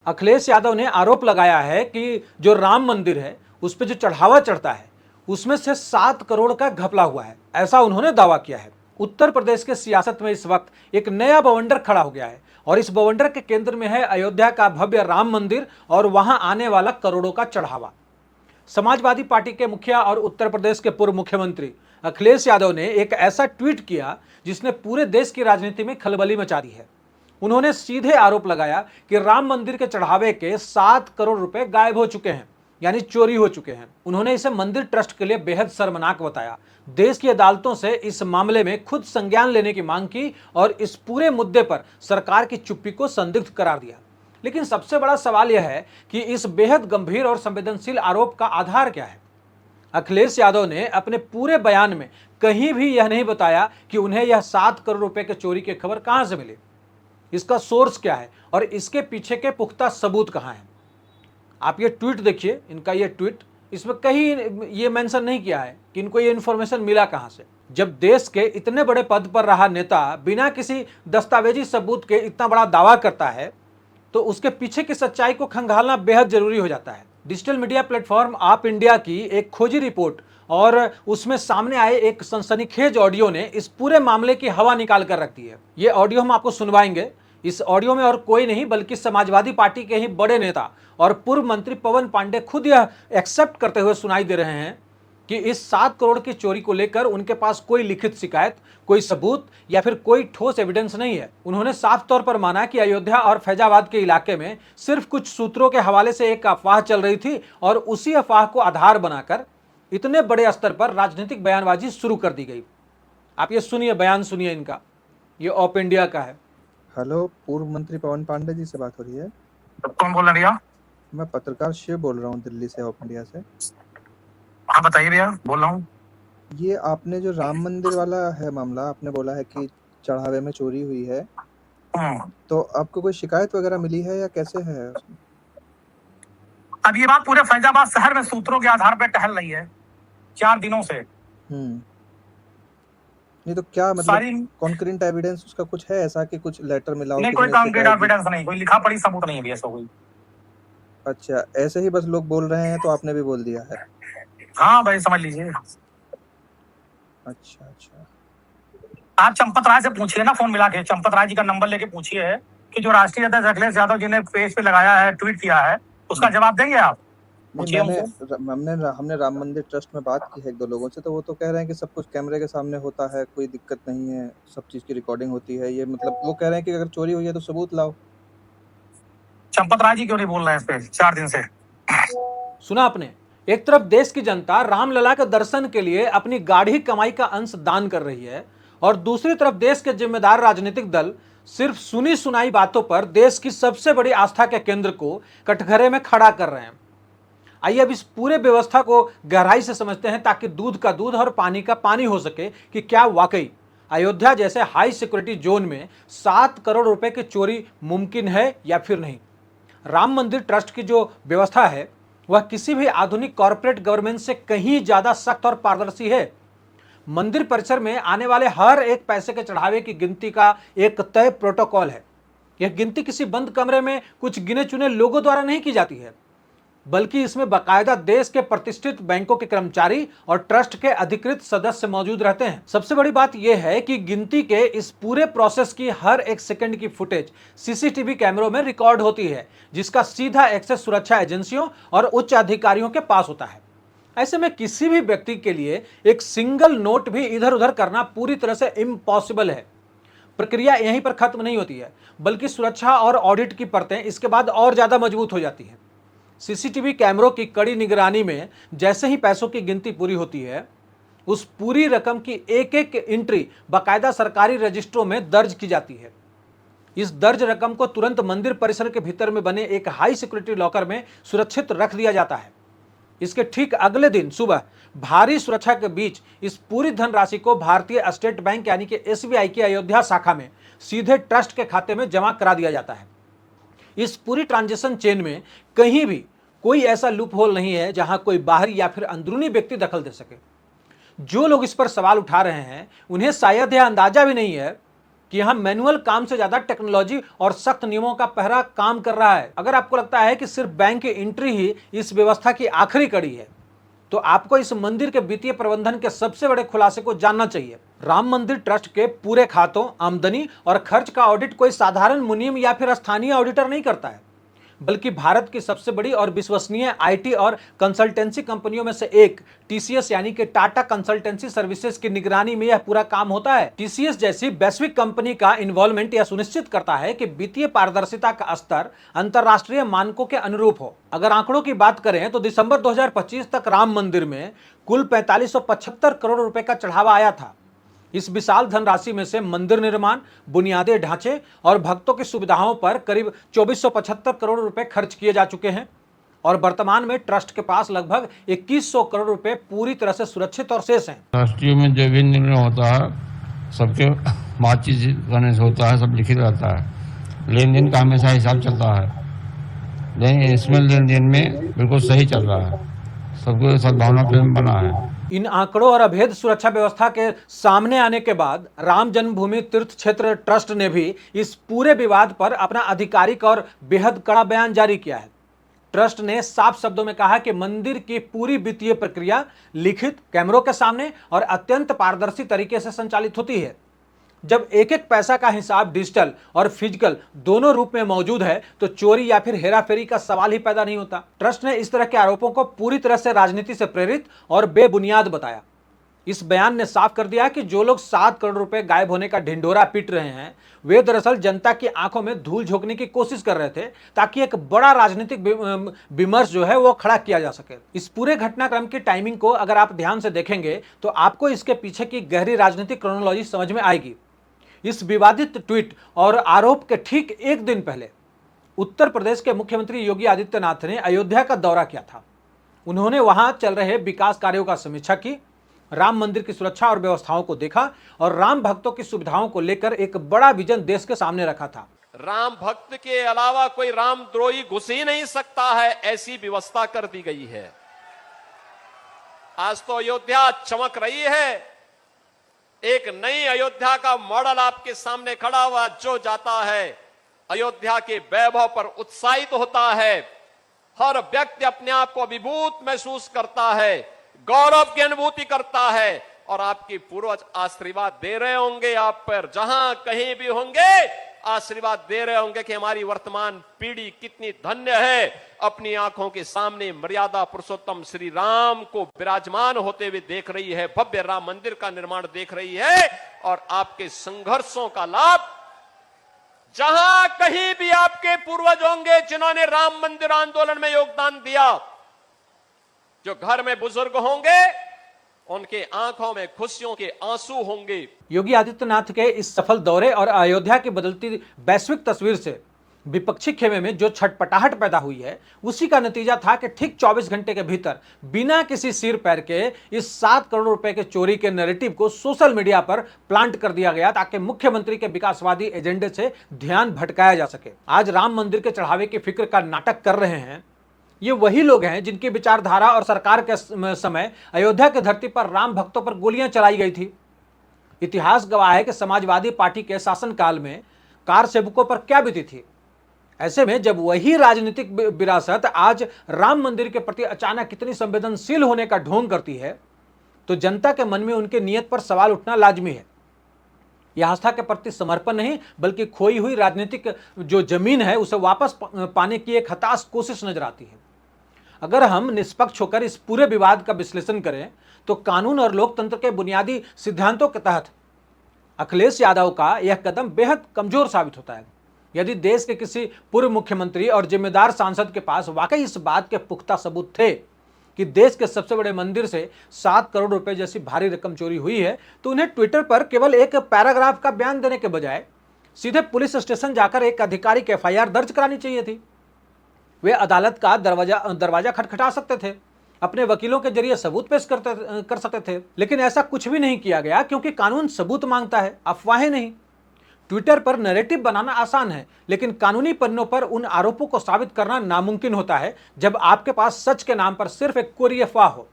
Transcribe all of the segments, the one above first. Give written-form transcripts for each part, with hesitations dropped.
अखिलेश यादव ने आरोप लगाया है कि जो राम मंदिर है उस पर जो चढ़ावा चढ़ता है उसमें से 7 करोड़ का घपला हुआ है, ऐसा उन्होंने दावा किया है। उत्तर प्रदेश के सियासत में इस वक्त एक नया बवंडर खड़ा हो गया है और इस बवंडर के केंद्र में है अयोध्या का भव्य राम मंदिर और वहां आने वाला करोड़ों का चढ़ावा। समाजवादी पार्टी के मुखिया और उत्तर प्रदेश के पूर्व मुख्यमंत्री अखिलेश यादव ने एक ऐसा ट्वीट किया जिसने पूरे देश की राजनीति में खलबली मचा दी है। उन्होंने सीधे आरोप लगाया कि राम मंदिर के चढ़ावे के 7 करोड़ रुपए गायब हो चुके हैं, यानी चोरी हो चुके हैं। उन्होंने इसे मंदिर ट्रस्ट के लिए बेहद शर्मनाक बताया। देश की अदालतों से इस मामले में खुद संज्ञान लेने की मांग की और इस पूरे मुद्दे पर सरकार की चुप्पी को संदिग्ध करार दिया। लेकिन सबसे बड़ा सवाल यह है कि इस बेहद गंभीर और संवेदनशील आरोप का आधार क्या है। अखिलेश यादव ने अपने पूरे बयान में कहीं भी यह नहीं बताया कि उन्हें यह 7 करोड़ रुपए के चोरी की खबर कहां से मिली, इसका सोर्स क्या है और इसके पीछे के पुख्ता सबूत कहां हैं। आप ये ट्वीट देखिए, इनका ये ट्वीट, इसमें कहीं ये मेंशन नहीं किया है कि इनको ये इन्फॉर्मेशन मिला कहां से। जब देश के इतने बड़े पद पर रहा नेता बिना किसी दस्तावेजी सबूत के इतना बड़ा दावा करता है तो उसके पीछे की सच्चाई को खंगालना बेहद जरूरी हो जाता है। डिजिटल मीडिया प्लेटफॉर्म आप इंडिया की एक खोजी रिपोर्ट और उसमें सामने आए एक सनसनीखेज ऑडियो ने इस पूरे मामले की हवा निकाल कर रख दी है। ये ऑडियो हम आपको सुनवाएंगे। इस ऑडियो में और कोई नहीं बल्कि समाजवादी पार्टी के ही बड़े नेता और पूर्व मंत्री पवन पांडे खुद यह एक्सेप्ट करते हुए सुनाई दे रहे हैं कि इस 7 करोड़ की चोरी को लेकर उनके पास कोई लिखित शिकायत, कोई सबूत या फिर कोई ठोस एविडेंस नहीं है। उन्होंने साफ तौर पर माना कि अयोध्या और फैजाबाद के इलाके में सिर्फ कुछ सूत्रों के हवाले से एक अफवाह चल रही थी और उसी अफवाह को आधार बनाकर इतने बड़े स्तर पर राजनीतिक बयानबाजी शुरू कर दी गई। आप ये सुनिए, बयान सुनिए इनका, ये ऑप इंडिया का है। हेलो, पूर्व मंत्री पवन पांडे जी से बात हो रही है? कौन बोल रहे भैया? मैं पत्रकार शिव बोल रहा हूँ दिल्ली से, ऑप इंडिया से। हाँ बताइए भैया, बोल रहा हूँ। ये आपने जो राम मंदिर वाला है मामला, आपने बोला है कि चढ़ावे में चोरी हुई है, तो आपको कोई शिकायत वगैरह मिली है या कैसे है उसमें? अब ये बात पूरे फैजाबाद शहर में सूत्रों के आधार पर टहल रही है 4 दिनों से। नहीं तो क्या मतलब कॉन्क्रीट एविडेंस उसका कुछ है ऐसा कि कुछ लेटर मिला हो? नहीं, कोई कॉन्क्रीट एविडेंस नहीं, कोई लिखा पढ़ी सबूत नहीं है भैया, कोई। अच्छा, ऐसे ही बस लोग बोल रहे हैं तो आपने भी बोल दिया है? हाँ भाई, समझ लीजिए। अच्छा अच्छा, आप चंपत राय से पूछिए ना, फोन मिला के चंपत राय जी का नंबर लेके पूछिए कि जो राष्ट्रीय अध्यक्ष अखिलेश यादव जी ने पेज पे लगाया है, ट्वीट किया है, उसका जवाब देंगे आप? हमने राम मंदिर ट्रस्ट में बात की है 1-2 लोगों से, तो वो तो कह रहे हैं कि सब कुछ कैमरे के सामने होता है, कोई दिक्कत नहीं है, सब चीज की रिकॉर्डिंग होती है। ये मतलब वो कह रहे हैं कि अगर चोरी हुई है तो सबूत लाओ। चंपत राय जी क्यों नहीं बोल रहे हैं इस पे 4 दिन से? सुना आपने? एक तरफ देश की जनता रामलला के दर्शन के लिए अपनी गाढ़ी कमाई का अंश दान कर रही है और दूसरी तरफ देश के जिम्मेदार राजनीतिक दल सिर्फ सुनी सुनाई बातों पर देश की सबसे बड़ी आस्था के केंद्र को कटघरे में खड़ा कर रहे हैं। आइए अब इस पूरे व्यवस्था को गहराई से समझते हैं ताकि दूध का दूध और पानी का पानी हो सके कि क्या वाकई अयोध्या जैसे हाई सिक्योरिटी जोन में 7 करोड़ रुपए की चोरी मुमकिन है या फिर नहीं। राम मंदिर ट्रस्ट की जो व्यवस्था है वह किसी भी आधुनिक कॉरपोरेट गवर्नमेंट से कहीं ज्यादा सख्त और पारदर्शी है। मंदिर परिसर में आने वाले हर एक पैसे के चढ़ावे की गिनती का एक तय प्रोटोकॉल है। यह गिनती किसी बंद कमरे में कुछ गिने चुने लोगों द्वारा नहीं की जाती है, बल्कि इसमें बाकायदा देश के प्रतिष्ठित बैंकों के कर्मचारी और ट्रस्ट के अधिकृत सदस्य मौजूद रहते हैं। सबसे बड़ी बात यह है कि गिनती के इस पूरे प्रोसेस की हर एक सेकंड की फुटेज सीसीटीवी कैमरों में रिकॉर्ड होती है, जिसका सीधा एक्सेस सुरक्षा एजेंसियों और उच्च अधिकारियों के पास होता है। ऐसे में किसी भी व्यक्ति के लिए एक सिंगल नोट भी इधर उधर करना पूरी तरह से इम्पॉसिबल है। प्रक्रिया यहीं पर खत्म नहीं होती है, बल्कि सुरक्षा और ऑडिट की परतें इसके बाद और ज्यादा मजबूत हो जाती हैं। सीसीटीवी कैमरों की कड़ी निगरानी में जैसे ही पैसों की गिनती पूरी होती है, उस पूरी रकम की एक एक एंट्री बाकायदा सरकारी रजिस्ट्रों में दर्ज की जाती है। इस दर्ज रकम को तुरंत मंदिर परिसर के भीतर में बने एक हाई सिक्योरिटी लॉकर में सुरक्षित रख दिया जाता है। इसके ठीक अगले दिन सुबह भारी सुरक्षा के बीच इस पूरी धनराशि को भारतीय स्टेट बैंक यानी कि एसबीआई की अयोध्या शाखा में सीधे ट्रस्ट के खाते में जमा करा दिया जाता है। इस पूरी ट्रांजैक्शन चेन में कहीं भी कोई ऐसा लूप होल नहीं है जहां कोई बाहरी या फिर अंदरूनी व्यक्ति दखल दे सके। जो लोग इस पर सवाल उठा रहे हैं उन्हें शायद यह अंदाजा भी नहीं है कि यहाँ मैनुअल काम से ज्यादा टेक्नोलॉजी और सख्त नियमों का पहरा काम कर रहा है। अगर आपको लगता है कि सिर्फ बैंक की एंट्री ही इस व्यवस्था की आखिरी कड़ी है, तो आपको इस मंदिर के वित्तीय प्रबंधन के सबसे बड़े खुलासे को जानना चाहिए। राम मंदिर ट्रस्ट के पूरे खातों, आमदनी और खर्च का ऑडिट कोई साधारण मुनीम या फिर स्थानीय ऑडिटर नहीं करता है, बल्कि भारत की सबसे बड़ी और विश्वसनीय आईटी और कंसल्टेंसी कंपनियों में से एक टीसीएस यानी कि टाटा कंसल्टेंसी सर्विसेज की निगरानी में यह पूरा काम होता है। टीसीएस जैसी वैश्विक कंपनी का इन्वॉल्वमेंट यह सुनिश्चित करता है कि वित्तीय पारदर्शिता का स्तर अंतर्राष्ट्रीय मानकों के अनुरूप हो। अगर आंकड़ों की बात करें तो दिसंबर 2025 तक राम मंदिर में कुल 4575 करोड़ रुपए का चढ़ावा आया था। इस विशाल धनराशि में से मंदिर निर्माण, बुनियादी ढांचे और भक्तों की सुविधाओं पर करीब 2475 करोड़ रुपए खर्च किए जा चुके हैं और वर्तमान में ट्रस्ट के पास लगभग 2100 करोड़ रुपए पूरी तरह से सुरक्षित और शेष हैं। ट्रस्टियों में जो भी निर्णय होता है सबके बातचीत करने से होता है, सब लिखित रहता है, लेन देन का हमेशा हिसाब चलता है, लेकिन इसमें लेन देन में बिल्कुल सही चल रहा है, सबको सद्भावना प्रेम बना है। इन आंकड़ों और अभेद सुरक्षा व्यवस्था के सामने आने के बाद राम जन्मभूमि तीर्थ क्षेत्र ट्रस्ट ने भी इस पूरे विवाद पर अपना आधिकारिक और बेहद कड़ा बयान जारी किया है। ट्रस्ट ने साफ शब्दों में कहा कि मंदिर की पूरी वित्तीय प्रक्रिया लिखित, कैमरों के सामने और अत्यंत पारदर्शी तरीके से संचालित होती है। जब एक एक पैसा का हिसाब डिजिटल और फिजिकल दोनों रूप में मौजूद है तो चोरी या फिर हेराफेरी का सवाल ही पैदा नहीं होता। ट्रस्ट ने इस तरह के आरोपों को पूरी तरह से राजनीति से प्रेरित और बेबुनियाद बताया। इस बयान ने साफ कर दिया कि जो लोग 7 करोड़ रुपए गायब होने का ढिंढोरा पीट रहे हैं, वे दरअसल जनता की आंखों में धूल झोंकने की कोशिश कर रहे थे ताकि एक बड़ा राजनीतिक विमर्श जो है वो खड़ा किया जा सके। इस पूरे घटनाक्रम की टाइमिंग को अगर आप ध्यान से देखेंगे तो आपको इसके पीछे की गहरी राजनीतिक क्रोनोलॉजी समझ में आएगी। इस विवादित ट्वीट और आरोप के ठीक एक दिन पहले उत्तर प्रदेश के मुख्यमंत्री योगी आदित्यनाथ ने अयोध्या का दौरा किया था। उन्होंने वहां चल रहे विकास कार्यों का समीक्षा की, राम मंदिर की सुरक्षा और व्यवस्थाओं को देखा और राम भक्तों की सुविधाओं को लेकर एक बड़ा विजन देश के सामने रखा था। राम भक्त के अलावा कोई रामद्रोही घुस ही नहीं सकता है, ऐसी व्यवस्था कर दी गई है। आज तो अयोध्या चमक रही है, एक नई अयोध्या का मॉडल आपके सामने खड़ा हुआ। जो जाता है अयोध्या के वैभव पर उत्साहित होता है, हर व्यक्ति अपने आप को अभिभूत महसूस करता है, गौरव की अनुभूति करता है और आपके पूर्वज आशीर्वाद दे रहे होंगे आप पर, जहां कहीं भी होंगे आशीर्वाद दे रहे होंगे कि हमारी वर्तमान पीढ़ी कितनी धन्य है, अपनी आंखों के सामने मर्यादा पुरुषोत्तम श्री राम को विराजमान होते हुए देख रही है, भव्य राम मंदिर का निर्माण देख रही है और आपके संघर्षों का लाभ जहां कहीं भी आपके पूर्वज होंगे जिन्होंने राम मंदिर आंदोलन में योगदान दिया, जो घर में बुजुर्ग होंगे उनके आंखों में खुशियों के आंसू होंगे। योगी आदित्यनाथ के इस सफल दौरे और अयोध्या की बदलती वैश्विक तस्वीर से विपक्षी खेमे में जो छटपटाहट पैदा हुई है, उसी का नतीजा था कि ठीक 24 घंटे के भीतर बिना किसी सिर पैर के इस 7 करोड़ रुपए के चोरी के नैरेटिव को सोशल मीडिया पर प्लांट कर दिया गया ताकि मुख्यमंत्री के विकासवादी एजेंडे से ध्यान भटकाया जा सके। आज राम मंदिर के चढ़ावे की फिक्र का नाटक कर रहे हैं ये वही लोग हैं जिनकी विचारधारा और सरकार के समय अयोध्या की धरती पर राम भक्तों पर गोलियां चलाई गई थी। इतिहास गवाह है कि समाजवादी पार्टी के शासनकाल में कार सेवकों पर क्या बीती थी। ऐसे में जब वही राजनीतिक विरासत आज राम मंदिर के प्रति अचानक कितनी संवेदनशील होने का ढोंग करती है, तो जनता के मन में उनके नियत पर सवाल उठना लाजमी है। यह आस्था के प्रति समर्पण नहीं बल्कि खोई हुई राजनीतिक जो जमीन है उसे वापस पाने की एक हताश कोशिश नजर आती है। अगर हम निष्पक्ष होकर इस पूरे विवाद का विश्लेषण करें तो कानून और लोकतंत्र के बुनियादी सिद्धांतों के तहत अखिलेश यादव का यह कदम बेहद कमजोर साबित होता है। यदि देश के किसी पूर्व मुख्यमंत्री और जिम्मेदार सांसद के पास वाकई इस बात के पुख्ता सबूत थे कि देश के सबसे बड़े मंदिर से 7 करोड़ रुपए जैसी भारी रकम चोरी हुई है, तो उन्हें ट्विटर पर केवल एक पैराग्राफ का बयान देने के बजाय सीधे पुलिस स्टेशन जाकर एक आधिकारिक एफआईआर दर्ज करानी चाहिए थी। वे अदालत का दरवाजा खटखटा सकते थे, अपने वकीलों के जरिए सबूत पेश कर सकते थे, लेकिन ऐसा कुछ भी नहीं किया गया क्योंकि कानून सबूत मांगता है, अफवाहें नहीं। ट्विटर पर नैरेटिव बनाना आसान है, लेकिन कानूनी पन्नों पर उन आरोपों को साबित करना नामुमकिन होता है जब आपके पास सच के नाम पर सिर्फ एक कोरी अफवाह हो।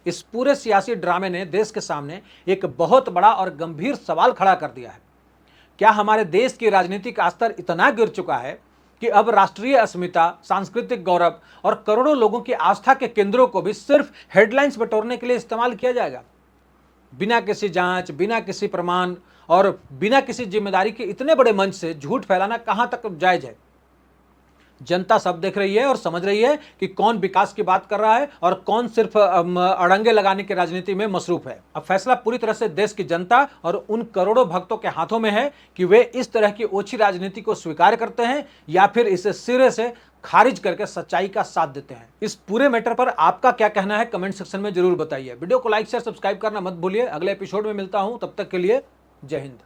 इस पूरे सियासी ड्रामे ने देश के सामने एक बहुत बड़ा और गंभीर सवाल खड़ा कर दिया है। क्या हमारे देश की राजनीति का स्तर इतना गिर चुका है कि अब राष्ट्रीय अस्मिता, सांस्कृतिक गौरव और करोड़ों लोगों की आस्था के केंद्रों को भी सिर्फ हेडलाइंस बटोरने के लिए इस्तेमाल किया जाएगा? बिना किसी जांच, बिना किसी प्रमाण और बिना किसी जिम्मेदारी के इतने बड़े मंच से झूठ फैलाना कहां तक जायज है? जनता सब देख रही है और समझ रही है कि कौन विकास की बात कर रहा है और कौन सिर्फ अड़ंगे लगाने की राजनीति में मसरूफ है। अब फैसला पूरी तरह से देश की जनता और उन करोड़ों भक्तों के हाथों में है कि वे इस तरह की ओछी राजनीति को स्वीकार करते हैं या फिर इसे सिरे से खारिज करके सच्चाई का साथ देते हैं। इस पूरे मैटर पर आपका क्या कहना है कमेंट सेक्शन में जरूर बताइए। वीडियो को लाइक शेयर सब्सक्राइब करना मत भूलिए। अगले एपिसोड में मिलता हूं, तब तक के लिए जय हिंद।